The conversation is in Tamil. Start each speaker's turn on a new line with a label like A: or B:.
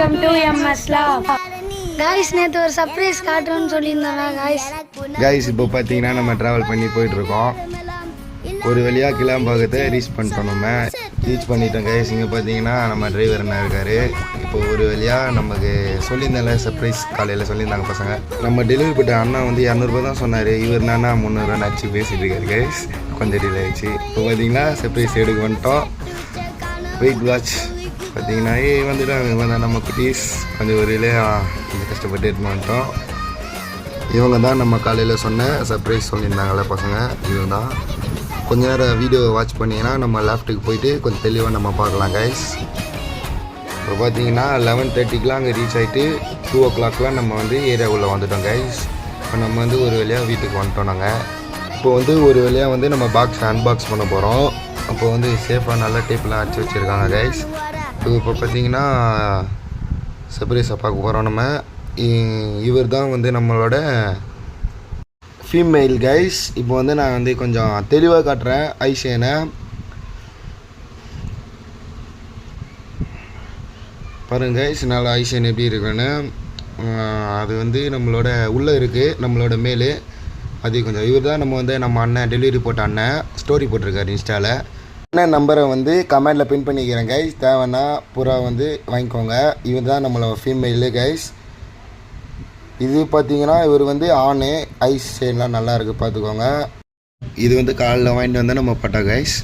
A: Welcome to MS love guys நேத்து ஒரு சர்ப்ரைஸ் காட்டுறேன்னு சொல்லியிருந்தானா
B: गाइस இப்போ பாத்தீங்கன்னா நம்ம டிராவல் பண்ணி போயிட்டு இருக்கோம். ஒரு வழியா கிளாம்பாக்கத்தை ரீச் பண்ணிட்டோம். நம்ம ரீச் பண்ணிட்டோம் गाइस. இங்க பாத்தீங்கன்னா நம்ம டிரைவர் என்ன இருக்காரு. இப்போ ஒரு வழியா நமக்கு சொல்லியிருந்தால சர்ப்ரைஸ் காலையில சொல்லியிருந்தாங்க பசங்க. நம்ம டெலிவரி பண்ண அண்ணா வந்து 200 ரூபாய் தான் சொன்னாரு. இவர் என்னன்னா 300 ரூபாய் அடிச்சு பேசிட்டு இருக்காரு गाइस. கொஞ்சம் டிலே ஆயிடுச்சு. இப்போ பாத்தீங்கன்னா சர்ப்ரைஸ் எடுக்க வந்துட்டோம். வெயிட் வாட்ச் பார்த்தீங்கன்னா வந்துட்டாங்க நம்ம குட்டீஸ். கொஞ்சம் ஒரு கொஞ்சம் கஷ்டப்பட்டு எடுத்து வந்துட்டோம். இவங்க தான் நம்ம காலையில் சொன்ன சர்ப்ரைஸ் சொல்லியிருந்தாங்களே பசங்க. இவங்க தான் கொஞ்ச நேரம் வீடியோ வாட்ச் பண்ணிங்கன்னா நம்ம லேப்டுக்கு போயிட்டு கொஞ்சம் தெளிவாக நம்ம பார்க்கலாம் கைஸ். இப்போ பார்த்தீங்கன்னா 11:30க்கெலாம் அங்கே ரீச் ஆகிட்டு 2 o'clockலாம் நம்ம வந்து ஏரியாவுக்குள்ளே வந்துட்டோம் கைஸ். இப்போ நம்ம வந்து ஒரு வழியாக வீட்டுக்கு வந்துட்டோம். நாங்கள் இப்போ வந்து ஒரு வழியாக வந்து நம்ம அன்பாக்ஸ் பண்ண போகிறோம். அப்போ வந்து சேஃபாக நல்லா டேப்லாம் அடிச்சு வச்சுருக்காங்க கைஸ். இப்போ பார்த்தீங்கன்னா சர்ப்ரைஸை பார்க்க போகிறோம். நம்ம இவர் தான் வந்து நம்மளோட ஃபீமேல் கைஸ். இப்போ வந்து நான் வந்து கொஞ்சம் தெளிவாக காட்டுறேன் ஐஷேனை. பாருங்க கைஸ், நல்லா ஐஷேன் எப்படி இருக்குன்னு. அது வந்து நம்மளோட உள்ளே இருக்குது, நம்மளோட மேலு. அது கொஞ்சம் இவர் தான் நம்ம அண்ணன் டெலிவரி போட்ட அண்ணன் ஸ்டோரி போட்டிருக்காரு இன்ஸ்டாவில். அண்ணன் நம்பரை வந்து கமெண்டில் பின் பண்ணிக்கிறேன் கைஸ். தேவைன்னா பூரா வந்து வாங்கிக்கோங்க. இவர் தான் நம்மளோட ஃபீமேலு கைஸ். இது பார்த்தீங்கன்னா இவர் வந்து ஆணு. ஐஸ் ஷேன்லாம் நல்லா இருக்குது பார்த்துக்கோங்க. இது வந்து காலைல வாங்கிட்டு வந்தால் நம்ம பட்டா கைஸ்.